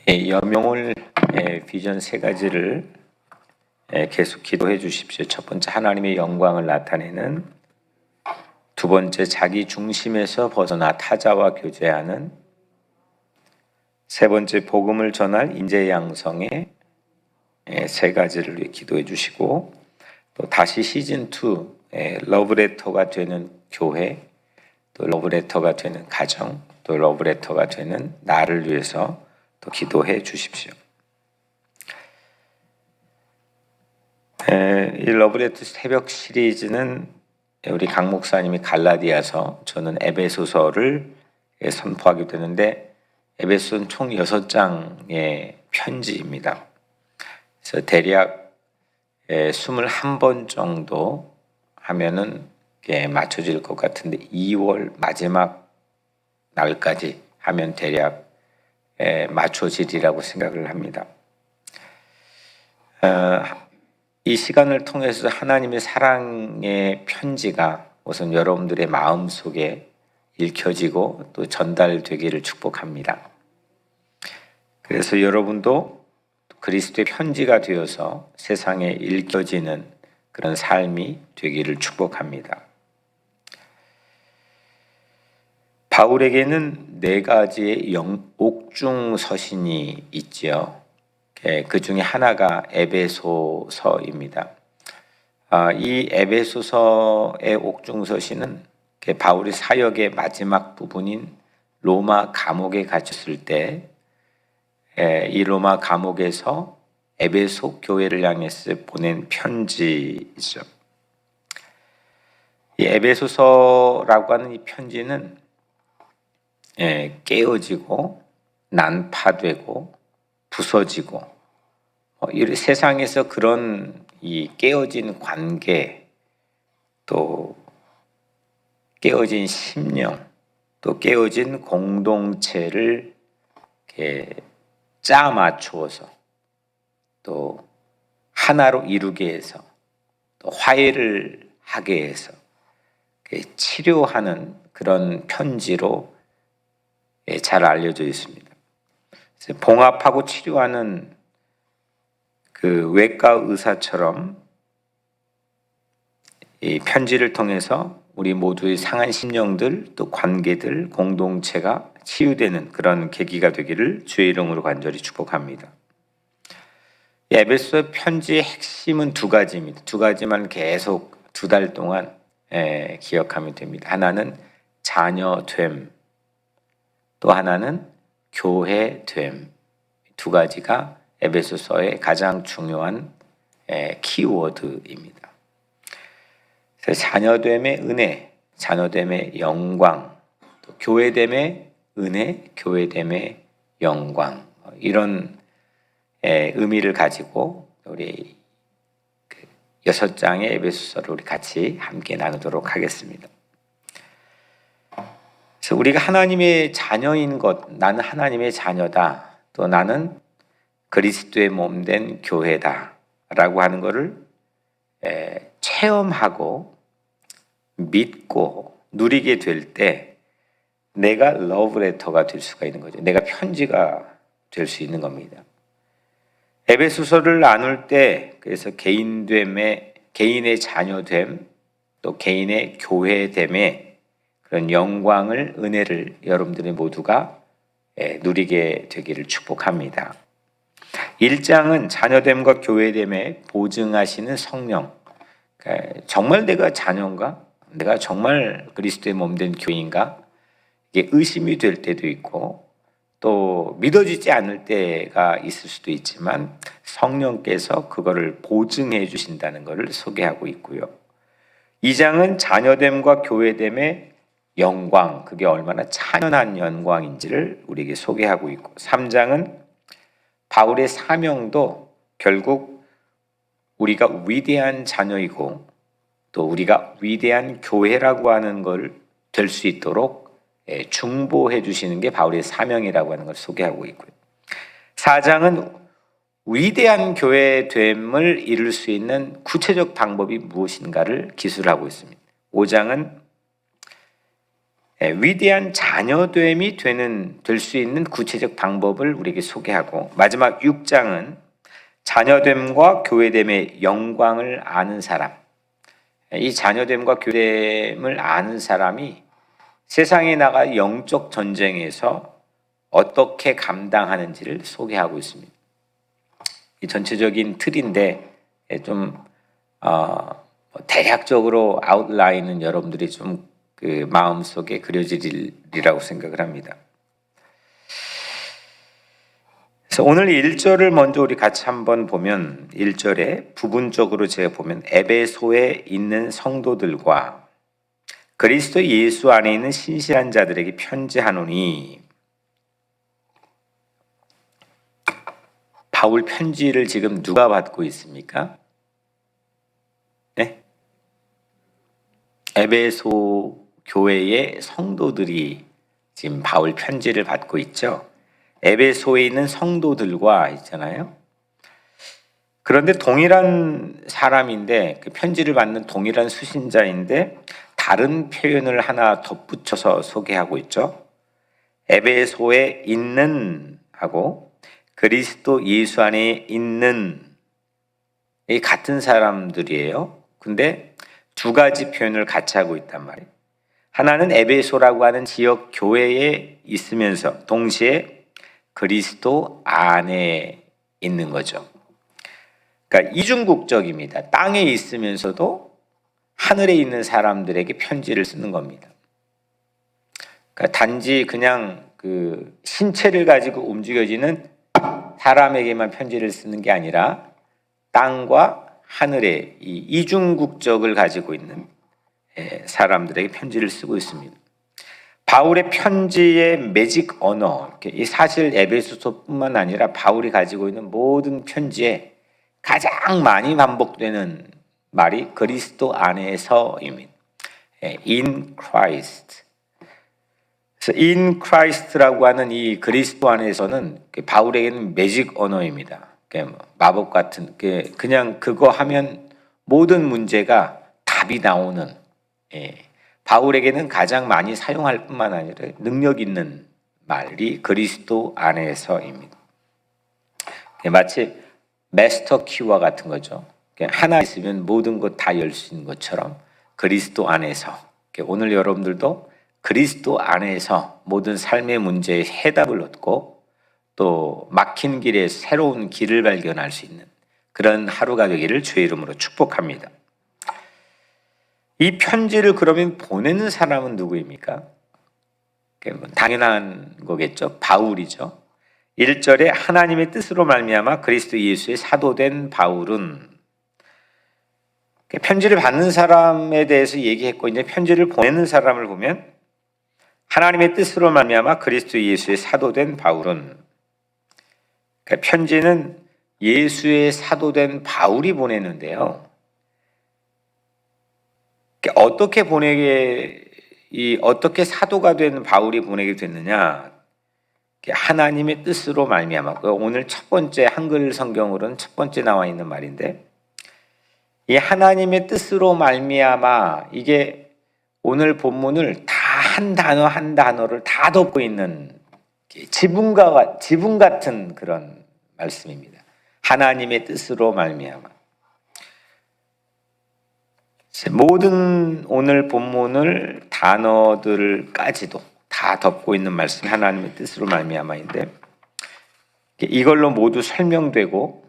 여명을 비전 세 가지를 계속 기도해 주십시오. 첫 번째, 하나님의 영광을 나타내는. 두 번째, 자기 중심에서 벗어나 타자와 교제하는. 세 번째, 복음을 전할 인재 양성의 세 가지를 위해 기도해 주시고, 또 다시 시즌 2 러브레터가 되는 교회, 또 러브레터가 되는 가정, 또 러브레터가 되는 나를 위해서 또 기도해 주십시오. 이 러브레터 새벽 시리즈는 우리 강 목사님이 갈라디아서, 저는 에베소서를 선포하게 되는데, 에베소는 총 6장의 편지입니다. 그래서 대략 21번 정도 하면은 맞춰질 것 같은데, 2월 마지막 날까지 하면 대략 맞춰지리라고 생각을 합니다. 이 시간을 통해서 하나님의 사랑의 편지가 우선 여러분들의 마음속에 읽혀지고 또 전달되기를 축복합니다. 그래서 여러분도 그리스도의 편지가 되어서 세상에 읽혀지는 그런 삶이 되기를 축복합니다. 바울에게는 4가지의 옥중서신이 있지요. 그 중에 하나가 에베소서입니다. 이 에베소서의 옥중서신은 바울의 사역의 마지막 부분인 로마 감옥에 갇혔을 때, 이 로마 감옥에서 에베소 교회를 향해서 보낸 편지이죠. 이 에베소서라고 하는 이 편지는 깨어지고 난파되고 부서지고, 이 세상에서 그런 이 깨어진 관계, 또 깨어진 심령, 또 깨어진 공동체를 짜 맞추어서 또 하나로 이루게 해서 또 화해를 하게 해서 치료하는 그런 편지로 잘 알려져 있습니다. 봉합하고 치료하는 그 외과 의사처럼 이 편지를 통해서 우리 모두의 상한 심령들, 또 관계들, 공동체가 치유되는 그런 계기가 되기를 주의 이름으로 간절히 축복합니다. 에베소 편지의 핵심은 2가지입니다. 2가지만 계속 2달 동안 기억하면 됩니다. 하나는 자녀됨, 또 하나는 교회됨. 2가지가 에베소서의 가장 중요한 키워드입니다. 그래서 자녀됨의 은혜, 자녀됨의 영광, 또 교회됨의 은혜, 교회됨의 영광, 이런 의미를 가지고 우리 6장의 에베소서를 우리 같이 함께 나누도록 하겠습니다. 그래서 우리가 하나님의 자녀인 것, 나는 하나님의 자녀다, 또 나는 그리스도의 몸된 교회다 라고 하는 것을 체험하고 믿고 누리게 될 때 내가 러브레터가 될 수가 있는 거죠. 내가 편지가 될 수 있는 겁니다. 에베소서를 나눌 때, 그래서 개인의 자녀됨, 또 개인의 교회됨의 그런 영광을, 은혜를 여러분들이 모두가 누리게 되기를 축복합니다. 1장은 자녀됨과 교회됨에 보증하시는 성령. 정말 내가 자녀인가? 내가 정말 그리스도의 몸된 교인가? 이게 의심이 될 때도 있고, 또 믿어지지 않을 때가 있을 수도 있지만 성령께서 그거를 보증해 주신다는 것을 소개하고 있고요. 2장은 자녀됨과 교회됨의 영광, 그게 얼마나 찬연한 영광인지를 우리에게 소개하고 있고, 3장은 바울의 사명도 결국 우리가 위대한 자녀이고 또 우리가 위대한 교회라고 하는 걸 될 수 있도록 중보해 주시는 게 바울의 사명이라고 하는 걸 소개하고 있고요. 4장은 위대한 교회됨을 이룰 수 있는 구체적 방법이 무엇인가를 기술하고 있습니다. 5장은 위대한 자녀됨이 될 수 있는 구체적 방법을 우리에게 소개하고, 마지막 6장은 자녀됨과 교회됨의 영광을 아는 사람, 이 자녀됨과 교회됨을 아는 사람이 세상에 나가 영적 전쟁에서 어떻게 감당하는지를 소개하고 있습니다. 이 전체적인 틀인데 좀 대략적으로 아웃라인은 여러분들이 좀 그 마음속에 그려지리라고 생각을 합니다. 그래서 오늘 1절을 먼저 우리 같이 한번 보면, 1절에 부분적으로 제가 보면 에베소에 있는 성도들과 그리스도 예수 안에 있는 신실한 자들에게 편지하노니, 바울 편지를 지금 누가 받고 있습니까? 네? 에베소 교회의 성도들이 지금 바울 편지를 받고 있죠. 에베소에 있는 성도들과 있잖아요. 그런데 동일한 사람인데, 그 편지를 받는 동일한 수신자인데 다른 표현을 하나 덧붙여서 소개하고 있죠. 에베소에 있는 하고 그리스도 예수 안에 있는, 이 같은 사람들이에요. 근데 두 가지 표현을 같이 하고 있단 말이에요. 하나는 에베소라고 하는 지역 교회에 있으면서 동시에 그리스도 안에 있는 거죠. 그러니까 이중국적입니다. 땅에 있으면서도 하늘에 있는 사람들에게 편지를 쓰는 겁니다. 그러니까 단지 그냥 그 신체를 가지고 움직여지는 사람에게만 편지를 쓰는 게 아니라 땅과 하늘의 이 이중국적을 가지고 있는 사람들에게 편지를 쓰고 있습니다. 바울의 편지의 매직 언어, 이 사실 에베소서뿐만 아니라 바울이 가지고 있는 모든 편지에 가장 많이 반복되는 말이 그리스도 안에서입니다. In Christ. 그래서 In Christ라고 하는 이 그리스도 안에서는 바울에게는 매직 언어입니다. 마법 같은, 그냥 그거 하면 모든 문제가 답이 나오는, 바울에게는 가장 많이 사용할 뿐만 아니라 능력 있는 말이 그리스도 안에서입니다. 마치 마스터 키와 같은 거죠. 하나 있으면 모든 것 다 열 수 있는 것처럼 그리스도 안에서, 오늘 여러분들도 그리스도 안에서 모든 삶의 문제에 해답을 얻고 또 막힌 길에 새로운 길을 발견할 수 있는 그런 하루가 되기를 주의 이름으로 축복합니다. 이 편지를 그러면 보내는 사람은 누구입니까? 당연한 거겠죠. 바울이죠. 1절에 하나님의 뜻으로 말미암아 그리스도 예수의 사도된 바울은, 편지를 받는 사람에 대해서 얘기했고, 이제 편지를 보내는 사람을 보면 하나님의 뜻으로 말미암아 그리스도 예수의 사도된 바울은, 편지는 예수의 사도된 바울이 보내는데요. 어떻게 사도가 된 바울이 보내게 됐느냐? 하나님의 뜻으로 말미암아. 오늘 첫 번째 한글 성경으로는 첫 번째 나와 있는 말인데, 이 하나님의 뜻으로 말미암아, 이게 오늘 본문을 다 한 단어 한 단어를 다 덮고 있는 지붕 같은 그런 말씀입니다. 하나님의 뜻으로 말미암아. 모든 오늘 본문을 단어들까지도 다 덮고 있는 말씀이 하나님의 뜻으로 말미암아인데, 이걸로 모두 설명되고,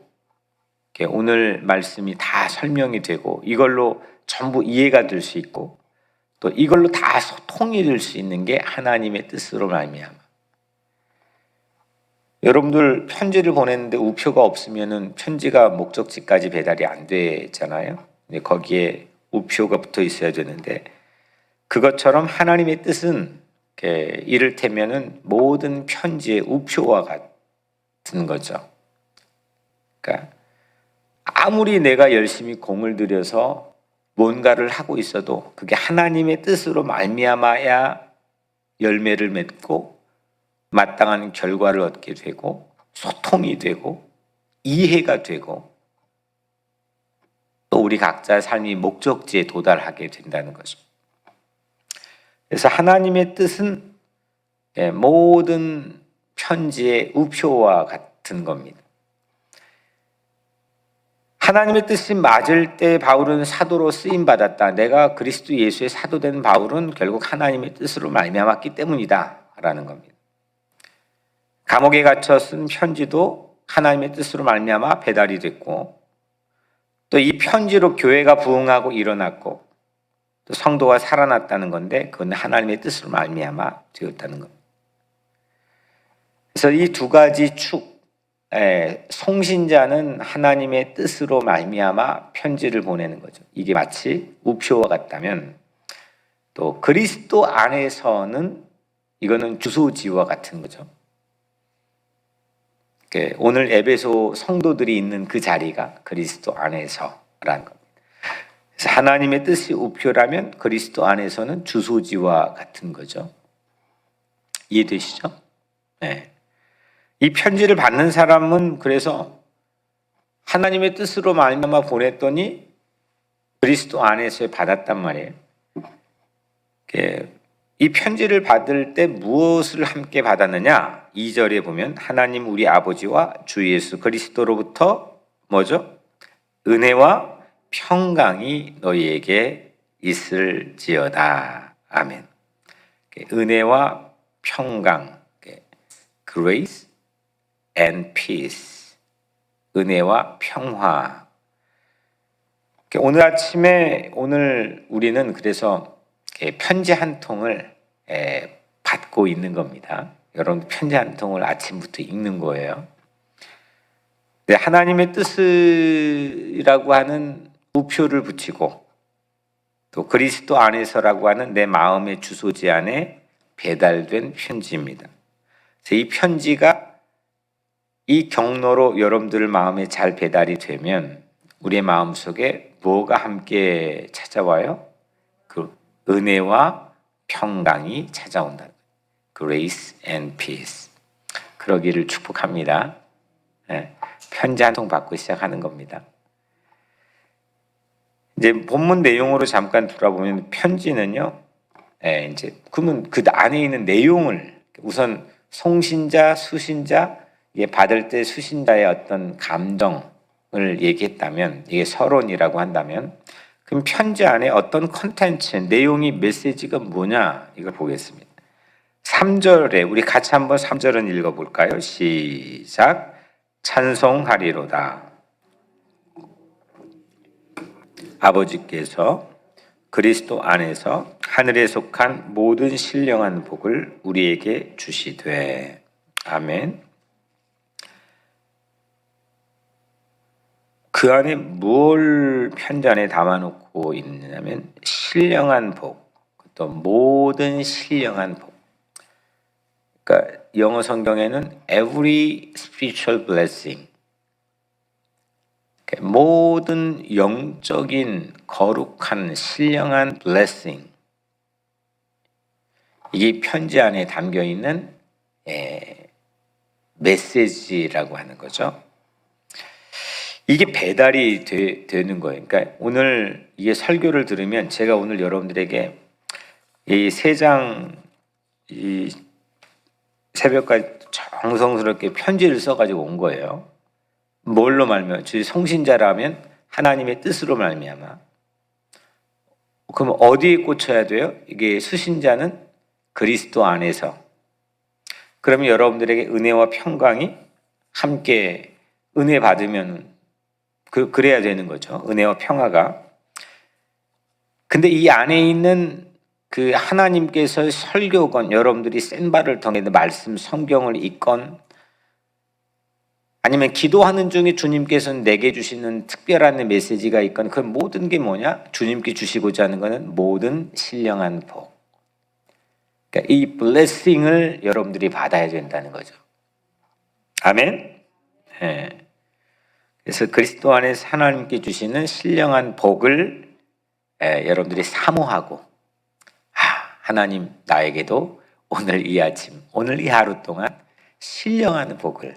오늘 말씀이 다 설명이 되고, 이걸로 전부 이해가 될 수 있고, 또 이걸로 다 소통이 될 수 있는 게 하나님의 뜻으로 말미암아. 여러분들 편지를 보냈는데 우표가 없으면은 편지가 목적지까지 배달이 안 되잖아요. 거기에 우표가 붙어 있어야 되는데, 그것처럼 하나님의 뜻은 이를테면은 모든 편지의 우표와 같은 거죠. 그러니까 아무리 내가 열심히 공을 들여서 뭔가를 하고 있어도 그게 하나님의 뜻으로 말미암아야 열매를 맺고 마땅한 결과를 얻게 되고 소통이 되고 이해가 되고 또 우리 각자의 삶이 목적지에 도달하게 된다는 거죠. 그래서 하나님의 뜻은 모든 편지의 우표와 같은 겁니다. 하나님의 뜻이 맞을 때 바울은 사도로 쓰임 받았다. 내가 그리스도 예수의 사도된 바울은 결국 하나님의 뜻으로 말미암았기 때문이다라는 겁니다. 감옥에 갇혀 쓴 편지도 하나님의 뜻으로 말미암아 배달이 됐고, 또 이 편지로 교회가 부흥하고 일어났고, 또 성도가 살아났다는 건데 그건 하나님의 뜻으로 말미암아 되었다는 겁니다. 그래서 이 두 가지 축, 송신자는 하나님의 뜻으로 말미암아 편지를 보내는 거죠. 이게 마치 우표와 같다면, 또 그리스도 안에서는 이거는 주소지와 같은 거죠. 오늘 에베소 성도들이 있는 그 자리가 그리스도 안에서라는 겁니다. 그래서 하나님의 뜻이 우표라면 그리스도 안에서는 주소지와 같은 거죠. 이해되시죠? 네. 이 편지를 받는 사람은 그래서 하나님의 뜻으로 말미암아 보냈더니 그리스도 안에서 받았단 말이에요. 이 편지를 받을 때 무엇을 함께 받았느냐? 2절에 보면 하나님 우리 아버지와 주 예수 그리스도로부터 뭐죠? 은혜와 평강이 너희에게 있을지어다. 아멘. 은혜와 평강, grace and peace, 은혜와 평화. 오늘 아침에 우리는 그래서 편지 한 통을 받고 있는 겁니다. 여러분 편지 한 통을 아침부터 읽는 거예요. 하나님의 뜻이라고 하는 우표를 붙이고, 또 그리스도 안에서라고 하는 내 마음의 주소지 안에 배달된 편지입니다. 이 편지가 이 경로로 여러분들 마음에 잘 배달이 되면 우리의 마음속에 뭐가 함께 찾아와요? 그 은혜와 평강이 찾아온다. Grace and peace. 그러기를 축복합니다. 편지 한 통 받고 시작하는 겁니다. 이제 본문 내용으로 잠깐 돌아보면 편지는요, 이제 그러면 그 안에 있는 내용을 우선 송신자, 수신자, 이게 받을 때 수신자의 어떤 감정을 얘기했다면, 이게 서론이라고 한다면, 그럼 편지 안에 어떤 컨텐츠, 내용이, 메시지가 뭐냐 이걸 보겠습니다. 3절에 우리 같이 한번 3절은 읽어볼까요? 시작. 찬송하리로다. 아버지께서 그리스도 안에서 하늘에 속한 모든 신령한 복을 우리에게 주시되. 아멘. 그 안에 뭘 편지 안에 담아놓고 있느냐면 신령한 복, 또 모든 신령한 복. 그러니까 영어 성경에는 every spiritual blessing, 모든 영적인 거룩한 신령한 blessing, 이게 편지 안에 담겨 있는 메시지라고 하는 거죠. 이게 배달이 되는 거예요. 그러니까 오늘 이게 설교를 들으면 제가 오늘 여러분들에게 이 세 장 새벽까지 정성스럽게 편지를 써가지고 온 거예요. 뭘로 말미암아? 주 송신자라면 하나님의 뜻으로 말미암아. 그럼 어디에 꽂혀야 돼요? 이게 수신자는 그리스도 안에서. 그러면 여러분들에게 은혜와 평강이 함께 은혜 받으면 그래야 되는 거죠. 은혜와 평화가. 근데 이 안에 있는 그 하나님께서 설교건, 여러분들이 센발을 통해 말씀 성경을 읽건, 아니면 기도하는 중에 주님께서는 내게 주시는 특별한 메시지가 있건, 그 모든 게 뭐냐? 주님께 주시고자 하는 것은 모든 신령한 복. 그러니까 이 블레싱을 여러분들이 받아야 된다는 거죠. 아멘. 네. 그래서 그리스도 안에서 하나님께 주시는 신령한 복을 여러분들이 사모하고, 하나님 나에게도 오늘 이 아침, 오늘 이 하루 동안 신령한 복을,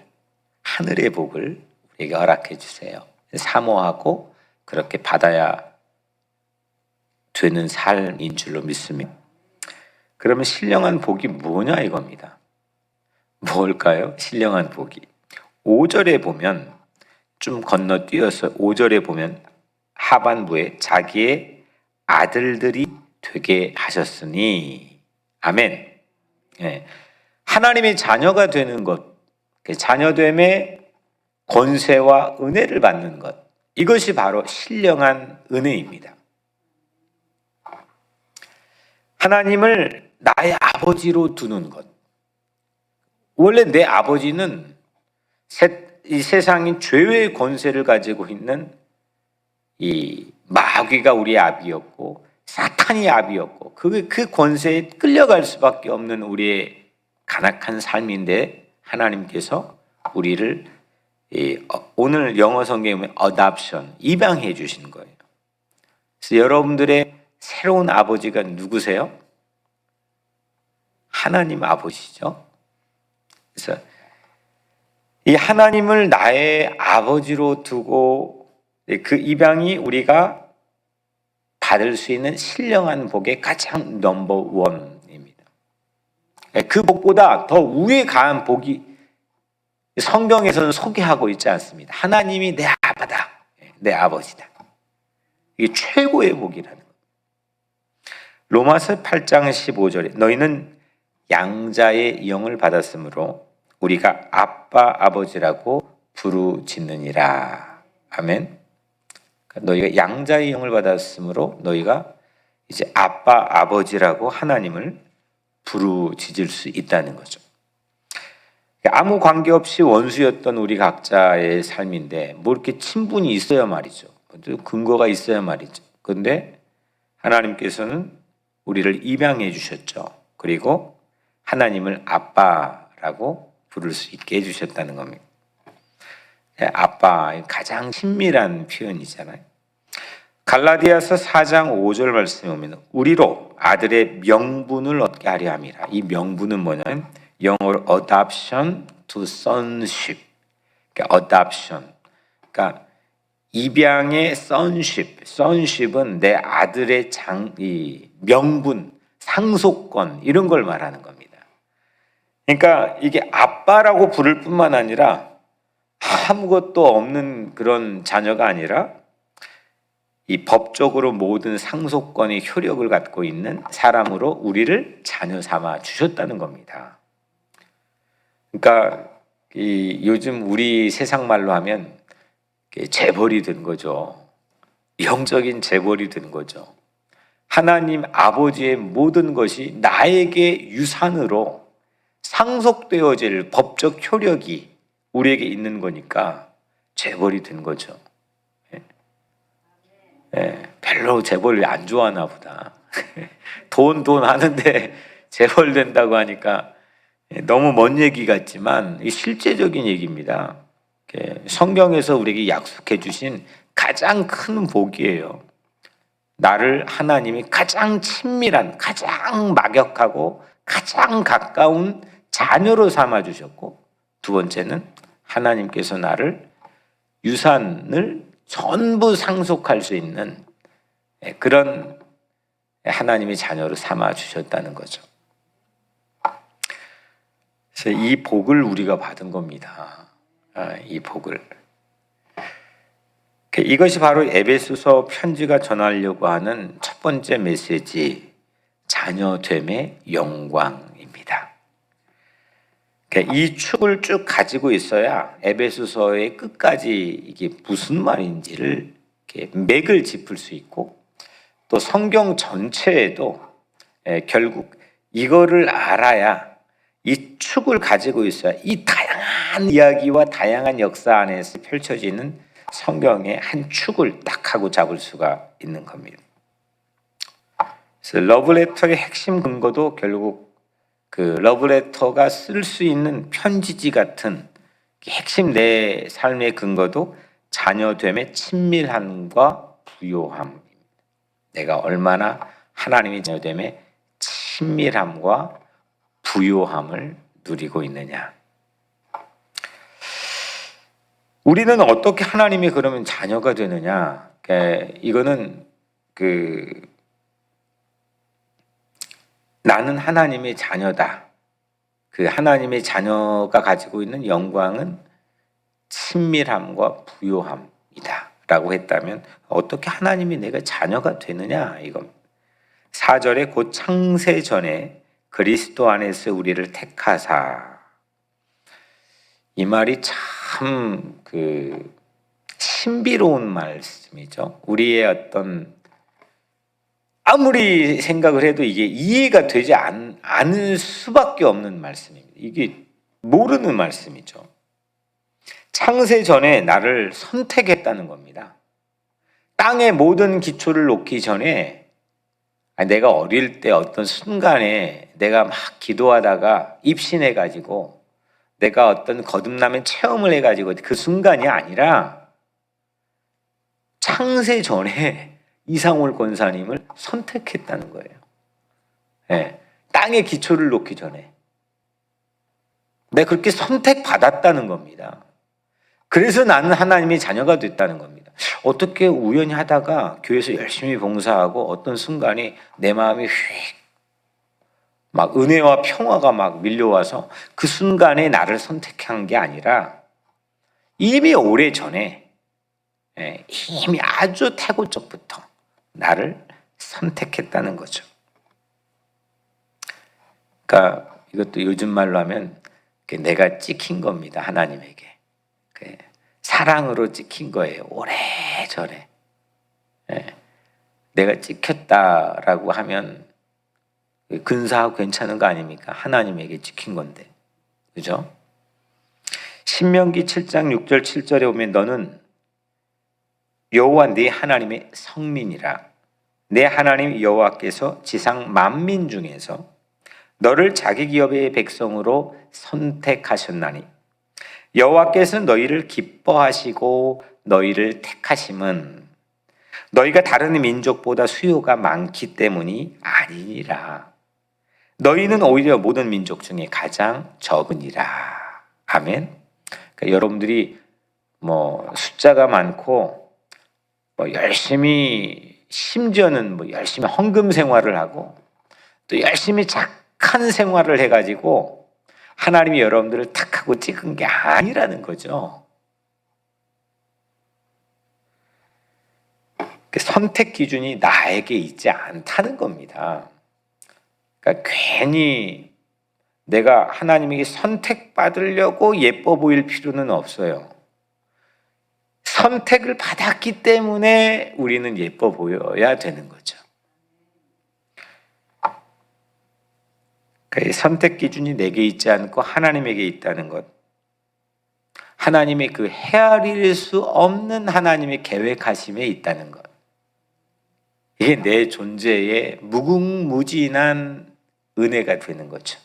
하늘의 복을 우리에게 허락해 주세요. 사모하고 그렇게 받아야 되는 삶인 줄로 믿습니다. 그러면 신령한 복이 뭐냐 이겁니다. 뭘까요? 신령한 복이. 5절에 보면 좀 건너뛰어서 5절에 보면 하반부에 자기의 아들들이 되게 하셨으니 아멘. 예. 하나님의 자녀가 되는 것, 자녀됨의 권세와 은혜를 받는 것, 이것이 바로 신령한 은혜입니다. 하나님을 나의 아버지로 두는 것. 원래 내 아버지는 이 세상이 죄의 권세를 가지고 있는 이 마귀가 우리의 아비였고 사탄이 아비였고 그 권세에 끌려갈 수밖에 없는 우리의 간악한 삶인데 하나님께서 우리를 오늘 영어 성경에 보면 adoption, 입양해 주신 거예요. 그래서 여러분들의 새로운 아버지가 누구세요? 하나님 아버지죠. 그래서 이 하나님을 나의 아버지로 두고 그 입양이 우리가 받을 수 있는 신령한 복의 가장 넘버 원입니다. 그 복보다 더 위에 가한 복이 성경에서는 소개하고 있지 않습니다. 하나님이 내 아빠다, 내 아버지다. 이게 최고의 복이라는 거예요. 로마서 8장 15절에 너희는 양자의 영을 받았으므로 우리가 아빠 아버지라고 부르짖느니라. 아멘. 너희가 양자의 영을 받았으므로 너희가 이제 아빠 아버지라고 하나님을 부르짖을 수 있다는 거죠. 아무 관계없이 원수였던 우리 각자의 삶인데 뭐 이렇게 친분이 있어야 말이죠. 근거가 있어야 말이죠. 그런데 하나님께서는 우리를 입양해 주셨죠. 그리고 하나님을 아빠라고 부를 수 있게 해주셨다는 겁니다. 아빠, 가장 친밀한 표현이잖아요. 갈라디아서 4장 5절 말씀에 보면 우리로 아들의 명분을 얻게 하려 함이라. 이 명분은 뭐냐면 영어로 adoption to sonship. 그러니까 adoption. 그러니까 입양의 sonship. sonship은 내 아들의 이 명분, 상속권 이런 걸 말하는 겁니다. 그러니까 이게 아빠라고 부를 뿐만 아니라 아무것도 없는 그런 자녀가 아니라 이 법적으로 모든 상속권의 효력을 갖고 있는 사람으로 우리를 자녀 삼아 주셨다는 겁니다. 그러니까 요즘 우리 세상 말로 하면 재벌이 된 거죠. 영적인 재벌이 된 거죠. 하나님 아버지의 모든 것이 나에게 유산으로 상속되어질 법적 효력이 우리에게 있는 거니까 재벌이 된 거죠. 별로 재벌을 안 좋아하나 보다. 돈 하는데 재벌 된다고 하니까 너무 먼 얘기 같지만 실제적인 얘기입니다. 성경에서 우리에게 약속해 주신 가장 큰 복이에요. 나를 하나님이 가장 친밀한, 가장 막역하고 가장 가까운 자녀로 삼아 주셨고, 두 번째는 하나님께서 나를 유산을 전부 상속할 수 있는 그런 하나님의 자녀로 삼아 주셨다는 거죠. 그래서 이 복을 우리가 받은 겁니다. 이 복을. 이것이 바로 에베소서 편지가 전하려고 하는 첫 번째 메시지, 자녀됨의 영광입니다. 이 축을 쭉 가지고 있어야 에베소서의 끝까지 이게 무슨 말인지를 맥을 짚을 수 있고, 또 성경 전체에도 결국 이거를 알아야, 이 축을 가지고 있어야 이 다양한 이야기와 다양한 역사 안에서 펼쳐지는 성경의 한 축을 딱 하고 잡을 수가 있는 겁니다. 그래서 러브레터의 핵심 근거도 결국 그 러브레터가 쓸 수 있는 편지지 같은 핵심 내 삶의 근거도 자녀됨의 친밀함과 부요함입니다. 내가 얼마나 하나님의 자녀됨의 친밀함과 부요함을 누리고 있느냐. 우리는 어떻게 하나님이 그러면 자녀가 되느냐? 이거는 나는 하나님의 자녀다. 그 하나님의 자녀가 가지고 있는 영광은 친밀함과 부요함이다 라고 했다면 어떻게 하나님이 내가 자녀가 되느냐 이겁니다. 4절에 곧 창세 전에 그리스도 안에서 우리를 택하사. 이 말이 참 신비로운 말씀이죠. 우리의 어떤 아무리 생각을 해도 이게 이해가 되지 않을 수밖에 없는 말씀입니다. 이게 모르는 말씀이죠. 창세 전에 나를 선택했다는 겁니다. 땅의 모든 기초를 놓기 전에 내가 어릴 때 어떤 순간에 내가 막 기도하다가 입신해가지고 내가 어떤 거듭남의 체험을 해가지고 그 순간이 아니라 창세 전에 이상올 권사님을 선택했다는 거예요. 네. 땅의 기초를 놓기 전에 내가 그렇게 선택받았다는 겁니다. 그래서 나는 하나님의 자녀가 됐다는 겁니다. 어떻게 우연히 하다가 교회에서 열심히 봉사하고 어떤 순간에 내 마음이 막 은혜와 평화가 막 밀려와서 그 순간에 나를 선택한 게 아니라 이미 오래전에 이미 아주 태고적부터 나를 선택했다는 거죠. 그러니까 이것도 요즘 말로 하면 내가 찍힌 겁니다. 하나님에게. 사랑으로 찍힌 거예요. 오래전에. 내가 찍혔다라고 하면 근사하고 괜찮은 거 아닙니까? 하나님에게 찍힌 건데. 그죠? 신명기 7장 6절 7절에 보면 너는 여호와 네 하나님의 성민이라. 내 하나님 여호와께서 지상 만민 중에서 너를 자기 기업의 백성으로 선택하셨나니 여호와께서 너희를 기뻐하시고 너희를 택하심은 너희가 다른 민족보다 수요가 많기 때문이 아니니라. 너희는 오히려 모든 민족 중에 가장 적으니라. 아멘. 그러니까 여러분들이 숫자가 많고 열심히 심지어는 열심히 헌금 생활을 하고 또 열심히 착한 생활을 해가지고 하나님이 여러분들을 택하고 찍은 게 아니라는 거죠. 선택 기준이 나에게 있지 않다는 겁니다. 그러니까 괜히 내가 하나님에게 선택받으려고 예뻐 보일 필요는 없어요. 선택을 받았기 때문에 우리는 예뻐 보여야 되는 거죠. 그러니까 선택 기준이 내게 있지 않고 하나님에게 있다는 것. 하나님의 그 헤아릴 수 없는 하나님의 계획하심에 있다는 것. 이게 내 존재의 무궁무진한 은혜가 되는 거죠.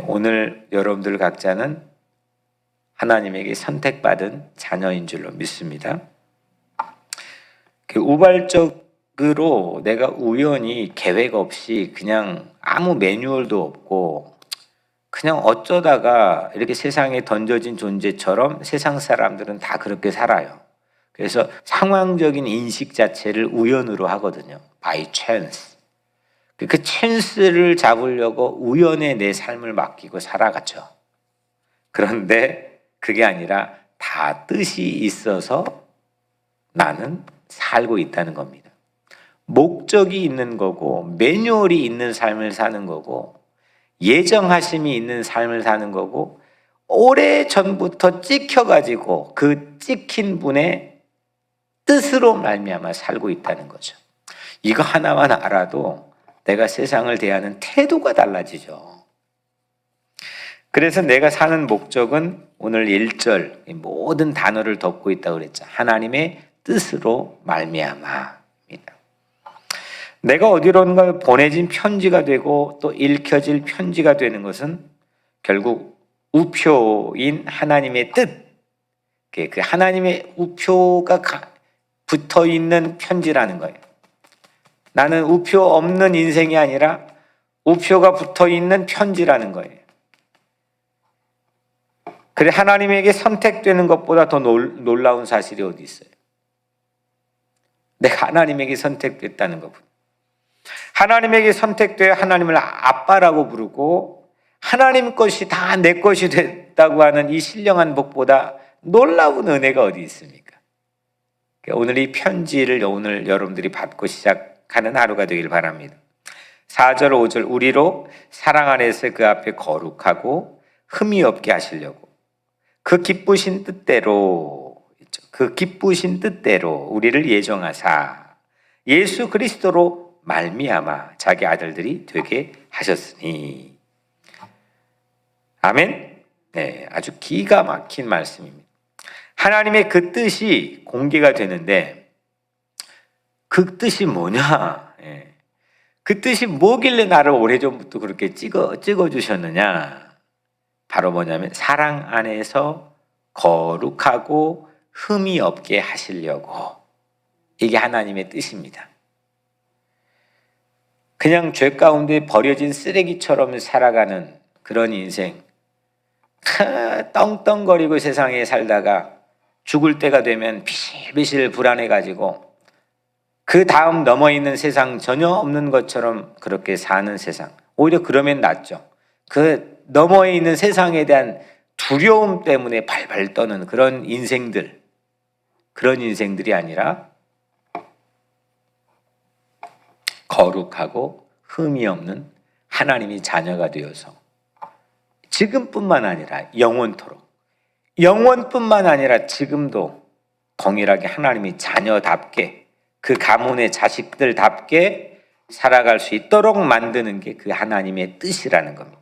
오늘 여러분들 각자는 하나님에게 선택받은 자녀인 줄로 믿습니다. 우발적으로 내가 우연히 계획 없이 그냥 아무 매뉴얼도 없고 그냥 어쩌다가 이렇게 세상에 던져진 존재처럼 세상 사람들은 다 그렇게 살아요. 그래서 상황적인 인식 자체를 우연으로 하거든요. by chance. 그 찬스를 잡으려고 우연에 내 삶을 맡기고 살아가죠. 그런데 그게 아니라 다 뜻이 있어서 나는 살고 있다는 겁니다. 목적이 있는 거고 매뉴얼이 있는 삶을 사는 거고 예정하심이 있는 삶을 사는 거고 오래전부터 찍혀가지고 그 찍힌 분의 뜻으로 말미암아 살고 있다는 거죠. 이거 하나만 알아도 내가 세상을 대하는 태도가 달라지죠. 그래서 내가 사는 목적은 오늘 1절 모든 단어를 덮고 있다고 그랬죠. 하나님의 뜻으로 말미암아입니다. 내가 어디론가 보내진 편지가 되고 또 읽혀질 편지가 되는 것은 결국 우표인 하나님의 뜻, 그 하나님의 우표가 붙어 있는 편지라는 거예요. 나는 우표 없는 인생이 아니라 우표가 붙어 있는 편지라는 거예요. 그래 하나님에게 선택되는 것보다 더 놀라운 사실이 어디 있어요? 내가 하나님에게 선택됐다는 것보다. 하나님에게 선택되어 하나님을 아빠라고 부르고 하나님 것이 다 내 것이 됐다고 하는 이 신령한 복보다 놀라운 은혜가 어디 있습니까? 오늘 이 편지를 오늘 여러분들이 받고 시작하는 하루가 되길 바랍니다. 4절 5절 우리로 사랑 안에서 그 앞에 거룩하고 흠이 없게 하시려고 그 기쁘신 뜻대로 우리를 예정하사 예수 그리스도로 말미암아 자기 아들들이 되게 하셨으니. 아멘. 네, 아주 기가 막힌 말씀입니다. 하나님의 그 뜻이 공개가 되는데 그 뜻이 뭐냐? 그 뜻이 뭐길래 나를 오래전부터 그렇게 찍어주셨느냐? 바로 뭐냐면 사랑 안에서 거룩하고 흠이 없게 하시려고. 이게 하나님의 뜻입니다. 그냥 죄 가운데 버려진 쓰레기처럼 살아가는 그런 인생, 떵떵거리고 세상에 살다가 죽을 때가 되면 비실비실 불안해가지고 그 다음 넘어있는 세상 전혀 없는 것처럼 그렇게 사는 세상, 오히려 그러면 낫죠. 그 넘어있는 세상에 대한 두려움 때문에 발발 떠는 그런 인생들이 아니라 거룩하고 흠이 없는 하나님이 자녀가 되어서 지금뿐만 아니라 영원뿐만 아니라 지금도 동일하게 하나님이 자녀답게 그 가문의 자식들답게 살아갈 수 있도록 만드는 게 그 하나님의 뜻이라는 겁니다.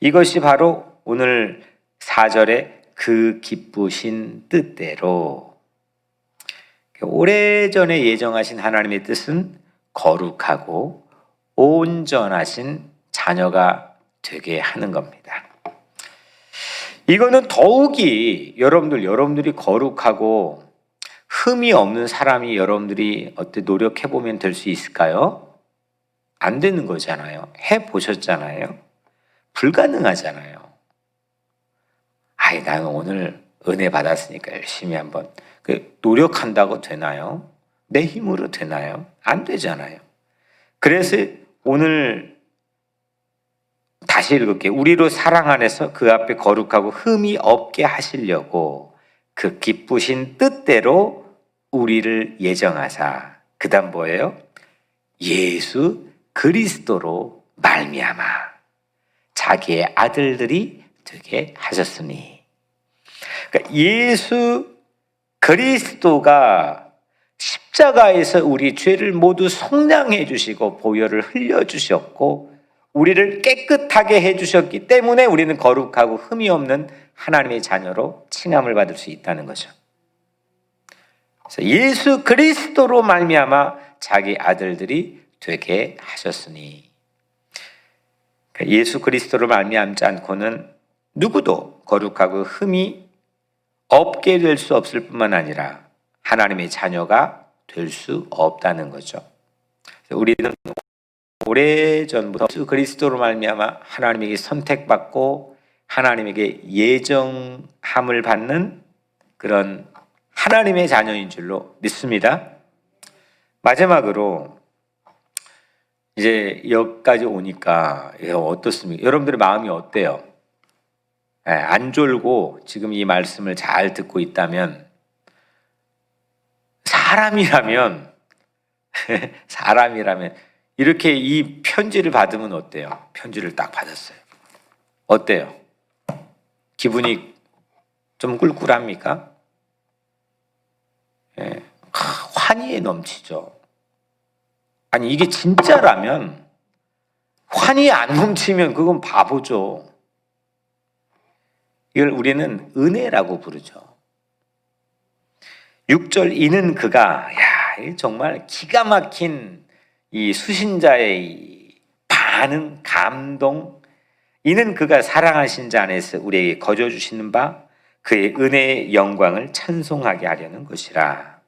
이것이 바로 오늘 4절에 그 기쁘신 뜻대로, 오래전에 예정하신 하나님의 뜻은 거룩하고 온전하신 자녀가 되게 하는 겁니다. 이거는 더욱이 여러분들이 거룩하고 흠이 없는 사람이 여러분들이 어떻게 노력해보면 될 수 있을까요? 안 되는 거잖아요. 해보셨잖아요. 불가능하잖아요. 나는 오늘 은혜 받았으니까 열심히 한번 노력한다고 되나요? 내 힘으로 되나요? 안 되잖아요. 그래서 오늘 다시 읽을게요. 우리로 사랑 안에서 그 앞에 거룩하고 흠이 없게 하시려고 그 기쁘신 뜻대로 우리를 예정하사, 그 다음 뭐예요? 예수 그리스도로 말미암아 자기의 아들들이 되게 하셨으니. 그러니까 예수 그리스도가 십자가에서 우리 죄를 모두 속량해 주시고 보혈을 흘려 주셨고 우리를 깨끗하게 해 주셨기 때문에 우리는 거룩하고 흠이 없는 하나님의 자녀로 칭함을 받을 수 있다는 거죠. 그래서 예수 그리스도로 말미암아 자기 아들들이 되게 하셨으니, 예수 그리스도로 말미암지 않고는 누구도 거룩하고 흠이 없게 될 수 없을 뿐만 아니라 하나님의 자녀가 될 수 없다는 거죠. 우리는 오래전부터 예수 그리스도로 말미암아 하나님에게 선택받고 하나님에게 예정함을 받는 그런 하나님의 자녀인 줄로 믿습니다. 마지막으로 이제 여기까지 오니까 어떻습니까? 여러분들의 마음이 어때요? 안 졸고 지금 이 말씀을 잘 듣고 있다면, 사람이라면 이렇게 이 편지를 받으면 어때요? 편지를 딱 받았어요. 어때요? 기분이 좀 꿀꿀합니까? 환희에 넘치죠. 아니, 이게 진짜라면, 환희 안 넘치면 그건 바보죠. 이걸 우리는 은혜라고 부르죠. 6절 이는 그가, 정말 기가 막힌 이 수신자의 반응, 감동. 이는 그가 사랑하신 자 안에서 우리에게 거저 주시는 바 그의 은혜의 영광을 찬송하게 하려는 것이라.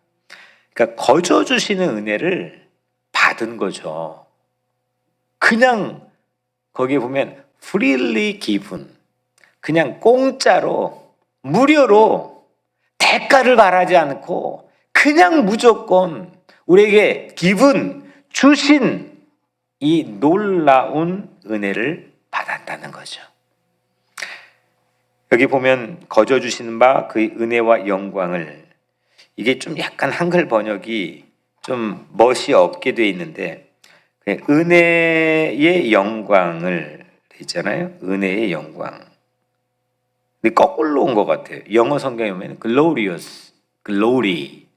그러니까 거저 주시는 은혜를 받은 거죠. 그냥 거기에 보면 freely given, 그냥 공짜로 무료로 대가를 바라지 않고 그냥 무조건 우리에게 given, 주신 이 놀라운 은혜를 받았다는 거죠. 여기 보면 거저 주시는 바 그의 은혜와 영광을, 이게 좀 약간 한글 번역이 좀 멋이 없게 돼 있는데 은혜의 영광을 있잖아요. 은혜의 영광. 근데 거꾸로 온 것 같아요. 영어 성경에 보면 glorious, glory,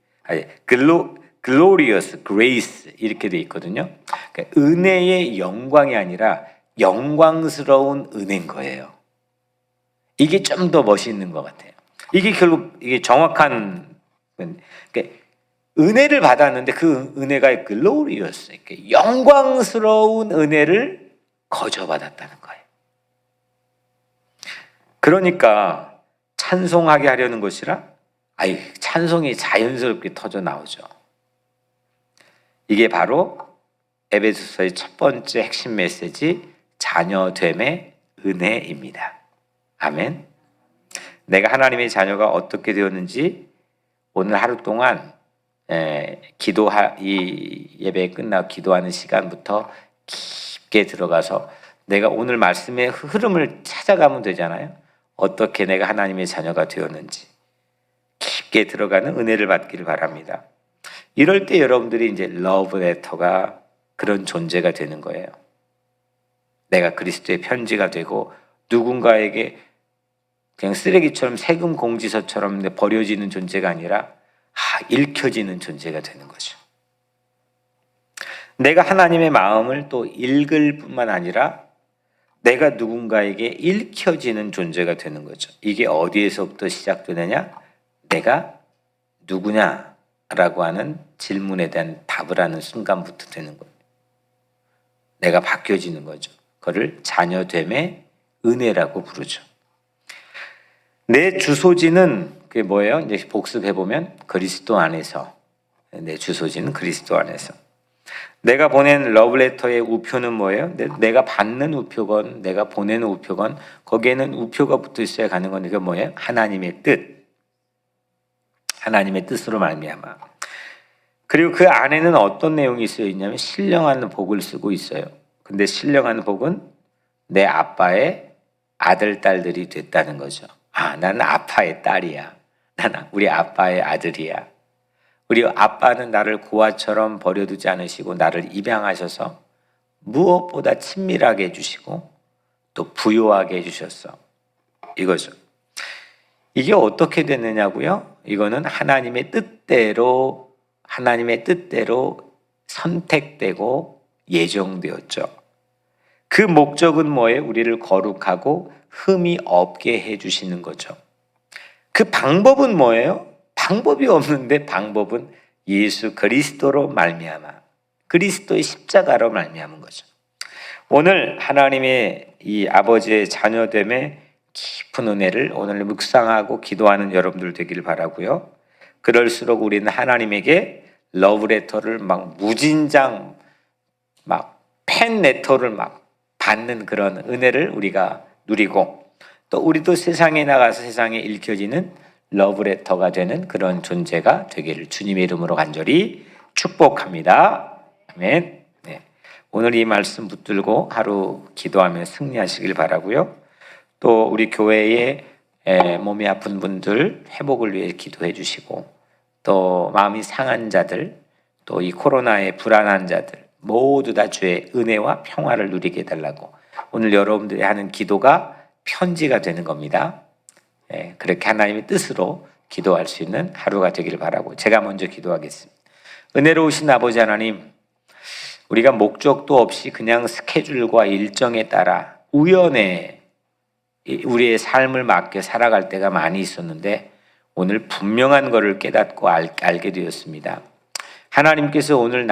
glorious grace 이렇게 돼 있거든요. 그러니까 은혜의 영광이 아니라 영광스러운 은혜인 거예요. 이게 좀 더 멋있는 것 같아요. 이게 결국 이게 정확한, 그러니까 은혜를 받았는데 그 은혜가 glorious, 영광스러운 은혜를 거저 받았다는 거예요. 그러니까 찬송하게 하려는 것이라 찬송이 자연스럽게 터져 나오죠. 이게 바로 에베소서의 첫 번째 핵심 메시지, 자녀됨의 은혜입니다. 아멘. 내가 하나님의 자녀가 어떻게 되었는지 오늘 하루 동안 이 예배 끝나고 기도하는 시간부터 깊게 들어가서 내가 오늘 말씀의 흐름을 찾아가면 되잖아요. 어떻게 내가 하나님의 자녀가 되었는지 깊게 들어가는 은혜를 받기를 바랍니다. 이럴 때 여러분들이 이제 러브레터가 그런 존재가 되는 거예요. 내가 그리스도의 편지가 되고 누군가에게 그냥 쓰레기처럼 세금 공지서처럼 버려지는 존재가 아니라 읽혀지는 존재가 되는 거죠. 내가 하나님의 마음을 또 읽을 뿐만 아니라 내가 누군가에게 읽혀지는 존재가 되는 거죠. 이게 어디에서부터 시작되느냐? 내가 누구냐라고 하는 질문에 대한 답을 하는 순간부터 되는 거예요. 내가 바뀌어지는 거죠. 그거를 자녀됨의 은혜라고 부르죠. 내 주소지는 그게 뭐예요? 이제 복습해 보면 그리스도 안에서. 내 주소지는 그리스도 안에서. 내가 보낸 러브레터의 우표는 뭐예요? 내가 받는 우표건 내가 보내는 우표건 거기에는 우표가 붙어 있어야 가는 건 이게 뭐예요? 하나님의 뜻. 하나님의 뜻으로 말미암아. 그리고 그 안에는 어떤 내용이 쓰여 있냐면 신령한 복을 쓰고 있어요. 근데 신령한 복은 내 아빠의 아들, 딸들이 됐다는 거죠. 나는 아빠의 딸이야. 나는 우리 아빠의 아들이야. 우리 아빠는 나를 고아처럼 버려두지 않으시고 나를 입양하셔서 무엇보다 친밀하게 해주시고 또 부요하게 해주셨어. 이거죠. 이게 어떻게 됐느냐고요? 이거는 하나님의 뜻대로 선택되고 예정되었죠. 그 목적은 뭐예요? 우리를 거룩하고 흠이 없게 해주시는 거죠. 그 방법은 뭐예요? 방법이 없는데 방법은 예수 그리스도로 말미암아 그리스도의 십자가로 말미암은 거죠. 오늘 하나님의 이 아버지의 자녀됨의 깊은 은혜를 오늘 묵상하고 기도하는 여러분들 되기를 바라고요. 그럴수록 우리는 하나님에게 러브레터를 막 무진장 막 팬레터를 막 받는 그런 은혜를 우리가 누리고 또 우리도 세상에 나가서 세상에 읽혀지는 러브레터가 되는 그런 존재가 되기를 주님의 이름으로 간절히 축복합니다. 아멘. 네. 오늘 이 말씀 붙들고 하루 기도하며 승리하시길 바라고요. 또 우리 교회에 몸이 아픈 분들 회복을 위해 기도해 주시고 또 마음이 상한 자들 또 이 코로나에 불안한 자들 모두 다 주의 은혜와 평화를 누리게 해달라고 오늘 여러분들이 하는 기도가 편지가 되는 겁니다. 그렇게 하나님의 뜻으로 기도할 수 있는 하루가 되기를 바라고 제가 먼저 기도하겠습니다. 은혜로우신 아버지 하나님, 우리가 목적도 없이 그냥 스케줄과 일정에 따라 우연에 우리의 삶을 맡겨 살아갈 때가 많이 있었는데 오늘 분명한 것을 깨닫고 알게 되었습니다. 하나님께서 오늘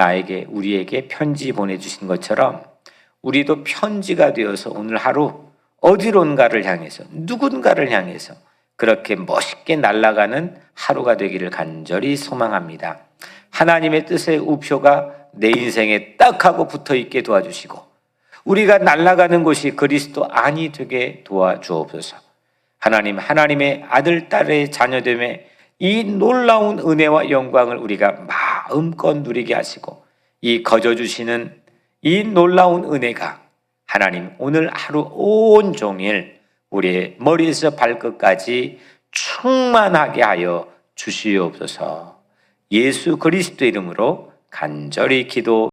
우리에게 편지 보내주신 것처럼 우리도 편지가 되어서 오늘 하루 어디론가를 향해서 누군가를 향해서 그렇게 멋있게 날아가는 하루가 되기를 간절히 소망합니다. 하나님의 뜻의 우표가 내 인생에 딱 하고 붙어 있게 도와주시고 우리가 날아가는 곳이 그리스도 안이 되게 도와주옵소서. 하나님의 아들, 딸의 자녀됨에 이 놀라운 은혜와 영광을 우리가 마음껏 누리게 하시고 이 거저 주시는 이 놀라운 은혜가 하나님 오늘 하루 온종일 우리의 머리에서 발끝까지 충만하게 하여 주시옵소서. 예수 그리스도 이름으로 간절히 기도